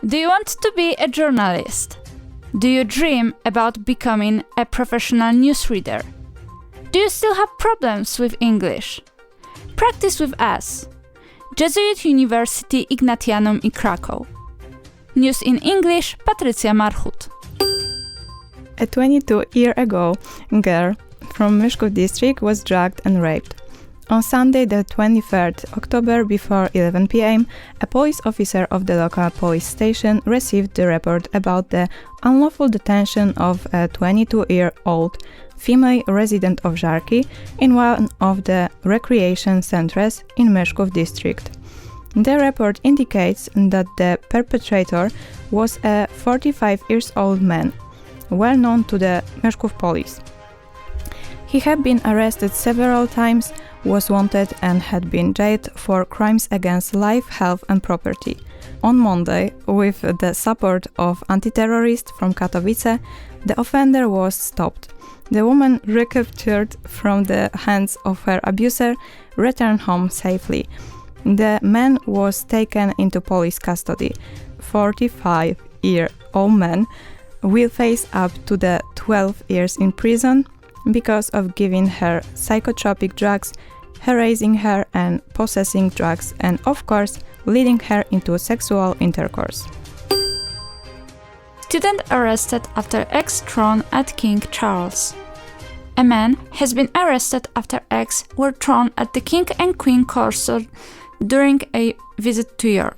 Do you want to be a journalist? Do you dream about becoming a professional newsreader? Do you still have problems with English? Practice with us. Jesuit University Ignatianum i Krakow. News in English, Patrycja Marchut. A 22-year-ago girl from Myszków district was drugged and raped. On Sunday, the 23rd October, before 11 p.m., a police officer of the local police station received the report about the unlawful detention of a 22-year-old female resident of Żarki in one of the recreation centers in Myszków district. The report indicates that the perpetrator was a 45-year-old man, well known to the Myszków police. He had been arrested several times, was wanted and had been jailed for crimes against life, health and property. On Monday, with the support of anti-terrorists from Katowice, the offender was stopped. The woman, recaptured from the hands of her abuser, returned home safely. The man was taken into police custody. 45-year-old man will face up to the 12 years in prison because of giving her psychotropic drugs, harassing her and possessing drugs, and of course, leading her into sexual intercourse. Student arrested after eggs thrown at King Charles. A man has been arrested after eggs were thrown at the King and Queen Consort during a visit to York.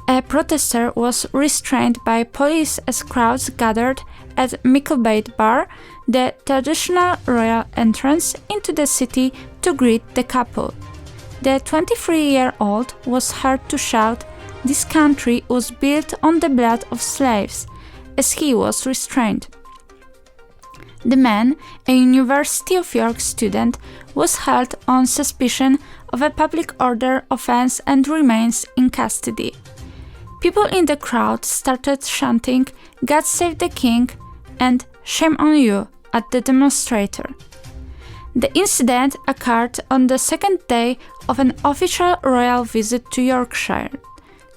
A protester was restrained by police as crowds gathered at Micklebate Bar, the traditional royal entrance into the city, to greet the couple. The 23-year-old was heard to shout, "This country was built on the blood of slaves," as he was restrained. The man, a University of York student, was held on suspicion of a public order offense and remains in custody. People in the crowd started chanting, "God save the king" and "Shame on you" at the demonstrator. The incident occurred on the second day of an official royal visit to Yorkshire,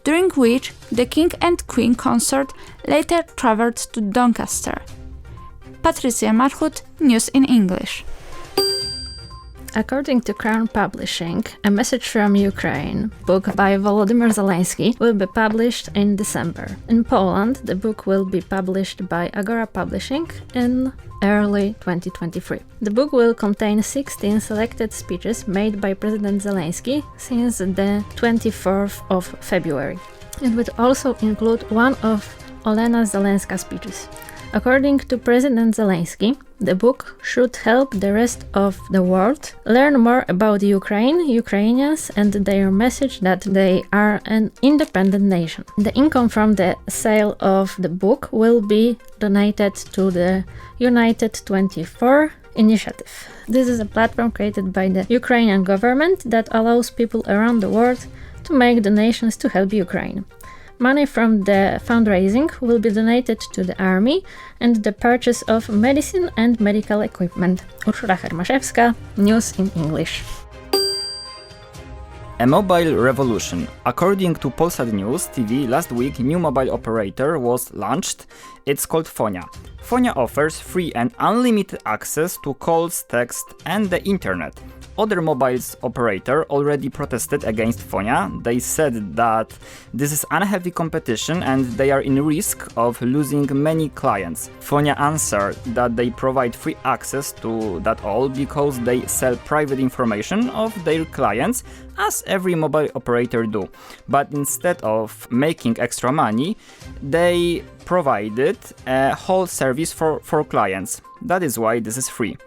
during which the King and Queen Consort later travelled to Doncaster. Patrycja Marchut, News in English. According to Crown Publishing, A Message from Ukraine, book by Volodymyr Zelensky, will be published in December. In Poland, the book will be published by Agora Publishing in early 2023. The book will contain 16 selected speeches made by President Zelensky since the 24th of February. It will also include one of Olena Zelenska's speeches. According to President Zelensky, the book should help the rest of the world learn more about Ukraine, Ukrainians, and their message that they are an independent nation. The income from the sale of the book will be donated to the United 24 initiative. This is a platform created by the Ukrainian government that allows people around the world to make donations to help Ukraine. Money from the fundraising will be donated to the army and the purchase of medicine and medical equipment. Urszula Hermaszewska, News in English. A mobile revolution. According to Polsat News TV, last week new mobile operator was launched. It's called Fonia. Fonia offers free and unlimited access to calls, text and the internet. Other mobile operator already protested against Fonia. They said that this is unhealthy competition and they are in risk of losing many clients. Fonia answered that they provide free access to that all because they sell private information of their clients, as every mobile operator do. But instead of making extra money, they provided a whole service for clients. That is why this is free.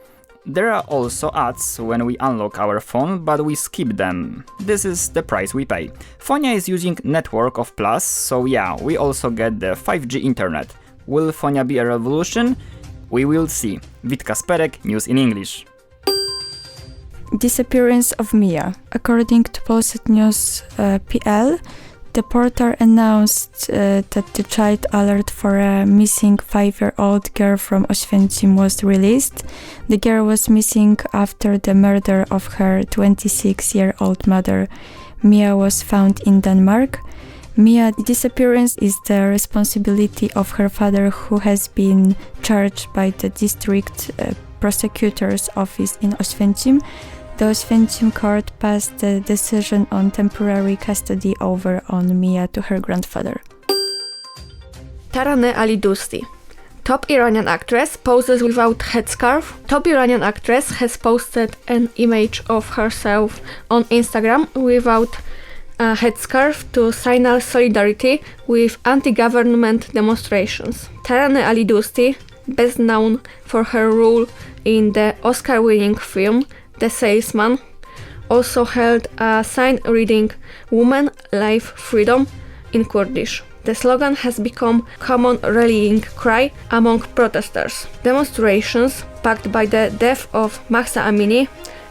There are also ads when we unlock our phone, but we skip them. This is the price we pay. Fonia is using network of Plus, so yeah, we also get the 5G internet. Will Fonia be a revolution? We will see. Witka Sperek, News in English. Disappearance of Mia. According to Polsat News PL, the portal announced that the child alert for a missing 5-year-old girl from Oświęcim was released. The girl was missing after the murder of her 26-year-old mother. Mia was found in Denmark. Mia's disappearance is the responsibility of her father, who has been charged by the district prosecutor's office in Oświęcim. The Oświęcim court passed the decision on temporary custody over on Mia to her grandfather. Taraneh Ali Dosti. Top Iranian actress poses without headscarf. Top Iranian actress has posted an image of herself on Instagram without a headscarf to signal solidarity with anti-government demonstrations. Taraneh Ali Dosti, best known for her role in the Oscar-winning film The Salesman, also held a sign reading "Women, Life, Freedom" in Kurdish. The slogan has become a common rallying cry among protesters. Demonstrations, backed by the death of Mahsa Amini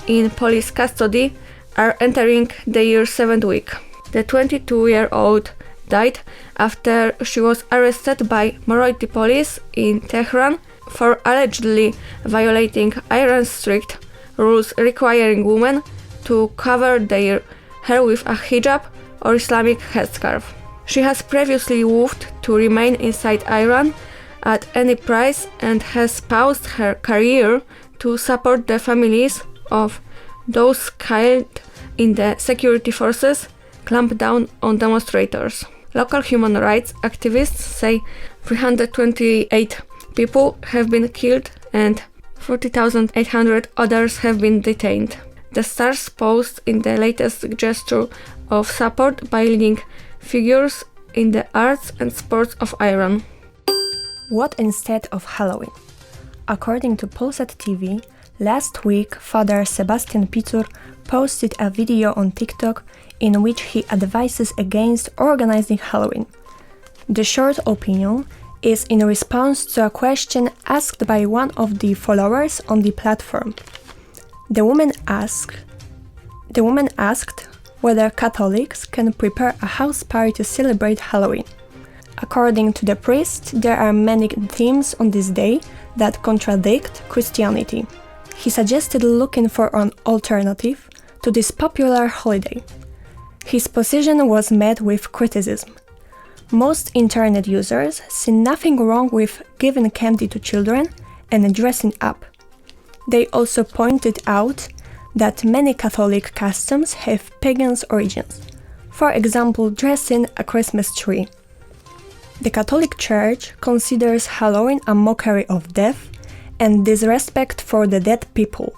in police custody, are entering their 7th week. The 22-year-old died after she was arrested by Moroiti police in Tehran for allegedly violating Iran's strict rules requiring women to cover their hair with a hijab or Islamic headscarf. She has previously vowed to remain inside Iran at any price and has paused her career to support the families of those killed in the security forces clamp down on demonstrators. Local human rights activists say 328 people have been killed and 40,800 others have been detained. The stars posed in the latest gesture of support by leading figures in the arts and sports of Iran. What instead of Halloween? According to Polsat TV, last week Father Sebastian Picur posted a video on TikTok in which he advises against organizing Halloween. The short opinion is in response to a question asked by one of the followers on the platform. The woman asked whether Catholics can prepare a house party to celebrate Halloween. According to the priest, there are many themes on this day that contradict Christianity. He suggested looking for an alternative to this popular holiday. His position was met with criticism. Most internet users see nothing wrong with giving candy to children and dressing up. They also pointed out that many Catholic customs have pagan origins, for example, dressing a Christmas tree. The Catholic Church considers Halloween a mockery of death and disrespect for the dead people.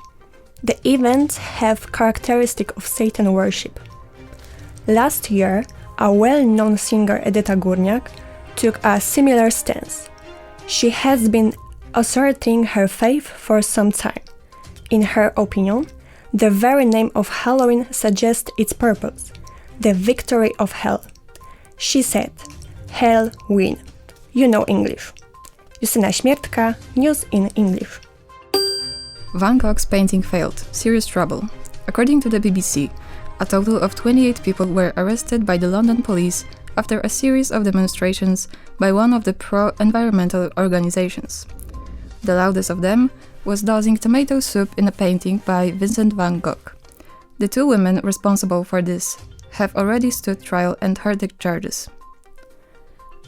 The events have characteristics of Satan worship. Last year, a well-known singer Edyta Górniak took a similar stance. She has been asserting her faith for some time. In her opinion, the very name of Halloween suggests its purpose, the victory of hell. She said, "Hell win." You know English. Justyna Śmiertka, News in English. Van Gogh's painting failed. Serious trouble. According to the BBC, a total of 28 people were arrested by the London police after a series of demonstrations by one of the pro-environmental organizations. The loudest of them was dousing tomato soup in a painting by Vincent van Gogh. The two women responsible for this have already stood trial and heard the charges.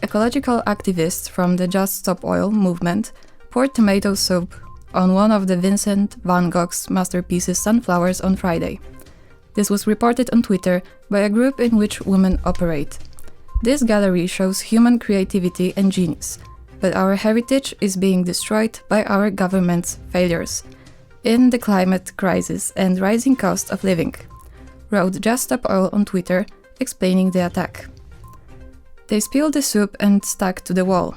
Ecological activists from the Just Stop Oil movement poured tomato soup on one of the Vincent van Gogh's masterpieces, Sunflowers, on Friday. This was reported on Twitter by a group in which women operate. This gallery shows human creativity and genius, but our heritage is being destroyed by our government's failures in the climate crisis and rising cost of living, wrote Just Stop Oil on Twitter, explaining the attack. They spilled the soup and stuck to the wall.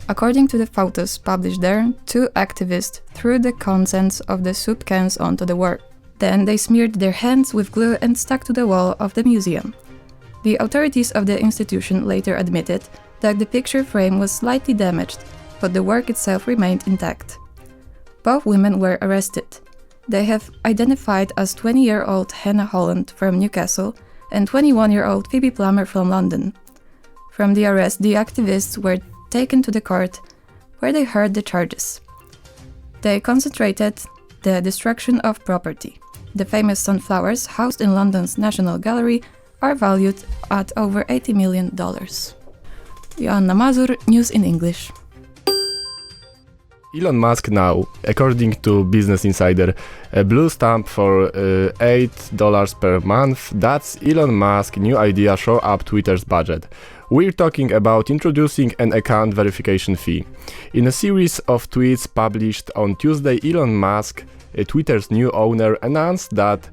According to the photos published there, two activists threw the contents of the soup cans onto the wall. Then they smeared their hands with glue and stuck to the wall of the museum. The authorities of the institution later admitted that the picture frame was slightly damaged, but the work itself remained intact. Both women were arrested. They have identified as 20-year-old Hannah Holland from Newcastle and 21-year-old Phoebe Plummer from London. From the arrest, the activists were taken to the court, where they heard the charges. They concentrated the destruction of property. The famous sunflowers, housed in London's National Gallery, are valued at over $80 million. Joanna Mazur, News in English. Elon Musk now, according to Business Insider, a blue stamp for $8 per month. That's Elon Musk's new idea show up Twitter's budget. We're talking about introducing an account verification fee. In a series of tweets published on Tuesday, Elon Musk, Twitter's new owner, announced that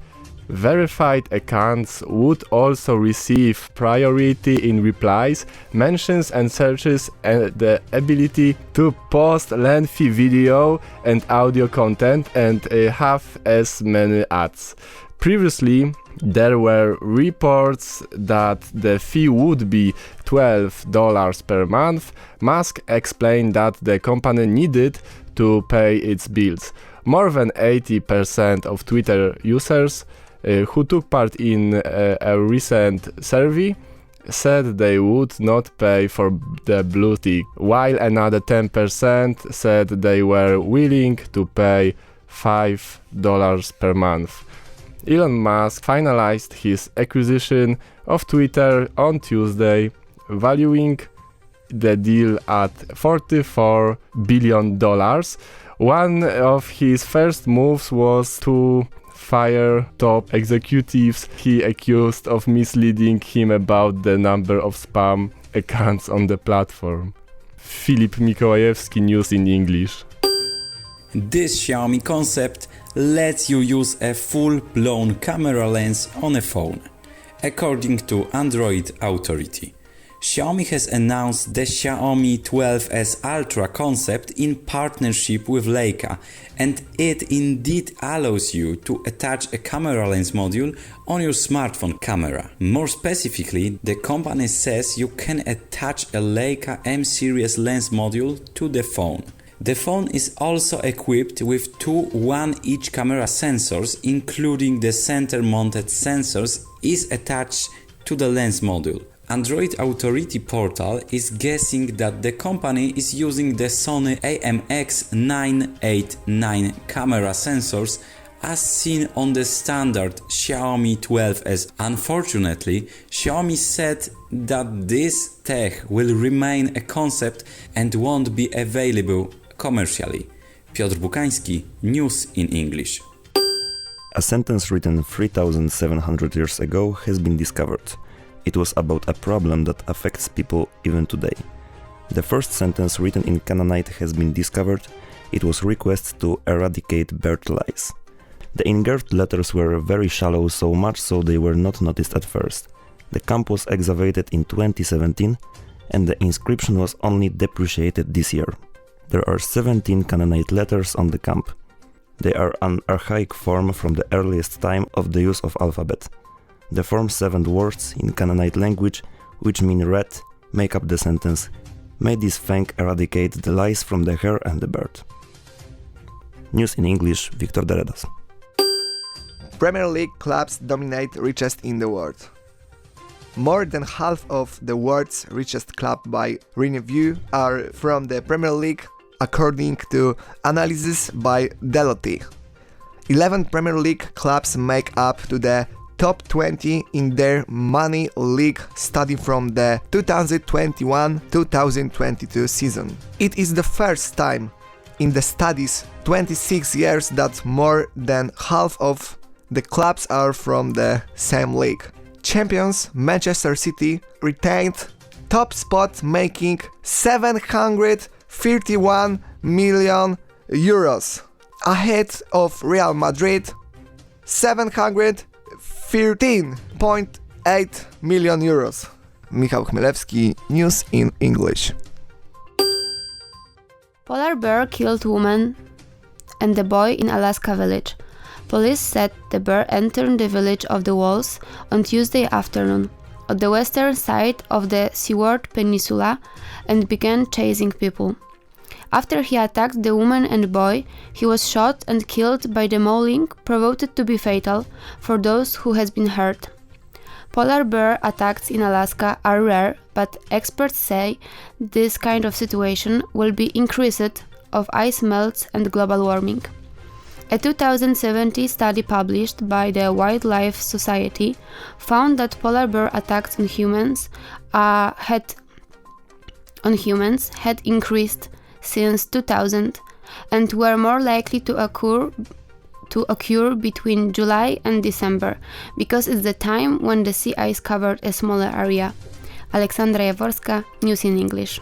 verified accounts would also receive priority in replies, mentions and searches, and the ability to post lengthy video and audio content and have as many ads. Previously, there were reports that the fee would be $12 per month. Musk explained that the company needed to pay its bills. More than 80% of Twitter users who took part in a recent survey said they would not pay for the blue tick, while another 10% said they were willing to pay $5 per month. Elon Musk finalized his acquisition of Twitter on Tuesday, valuing the deal at $44 billion. One of his first moves was to fire top executives he accused of misleading him about the number of spam accounts on the platform. Filip Mikołajewski, News in English. This Xiaomi concept lets you use a full-blown camera lens on a phone. According to Android Authority, Xiaomi has announced the Xiaomi 12S Ultra concept in partnership with Leica, and it indeed allows you to attach a camera lens module on your smartphone camera. More specifically, the company says you can attach a Leica M-series lens module to the phone. The phone is also equipped with two 1-inch camera sensors, including the center-mounted sensors is attached to the lens module. Android Authority portal is guessing that the company is using the Sony AMX989 camera sensors as seen on the standard Xiaomi 12S. Unfortunately, Xiaomi said that this tech will remain a concept and won't be available commercially. Piotr Bukański, News in English. A sentence written 3,700 years ago has been discovered. It was about a problem that affects people even today. The first sentence written in Canaanite has been discovered. It was request to eradicate bird lice. The engraved letters were very shallow, so much so they were not noticed at first. The camp was excavated in 2017 and the inscription was only depreciated this year. There are 17 Canaanite letters on the camp. They are an archaic form from the earliest time of the use of alphabet. The form 7 words in Canaanite language, which mean red, make up the sentence, "May this fang eradicate the lice from the hair and the bird." News in English, Victor Deredas. Premier League clubs dominate richest in the world. More than half of the world's richest club by review are from the Premier League, according to analysis by Deloitte. 11 Premier League clubs make up to the top 20 in their Money League study from the 2021-2022 season. It is the first time in the study's 26 years that more than half of the clubs are from the same league. Champions Manchester City retained top spot, making 731 million euros, ahead of Real Madrid 713.8 million euros. Michał Chmielewski, News in English. Polar bear killed woman and the boy in Alaska village. Police said the bear entered the village of the Walls on Tuesday afternoon, on the western side of the Seward Peninsula, and began chasing people. After he attacked the woman and boy, he was shot and killed by the mauling, provoked to be fatal for those who has been hurt. Polar bear attacks in Alaska are rare, but experts say this kind of situation will be increased of ice melts and global warming. A 2017 study published by the Wildlife Society found that polar bear attacks on humans had increased since 2000 and were more likely to occur between July and December, because it's the time when the sea ice covered a smaller area. Aleksandra Jaworska, News in English.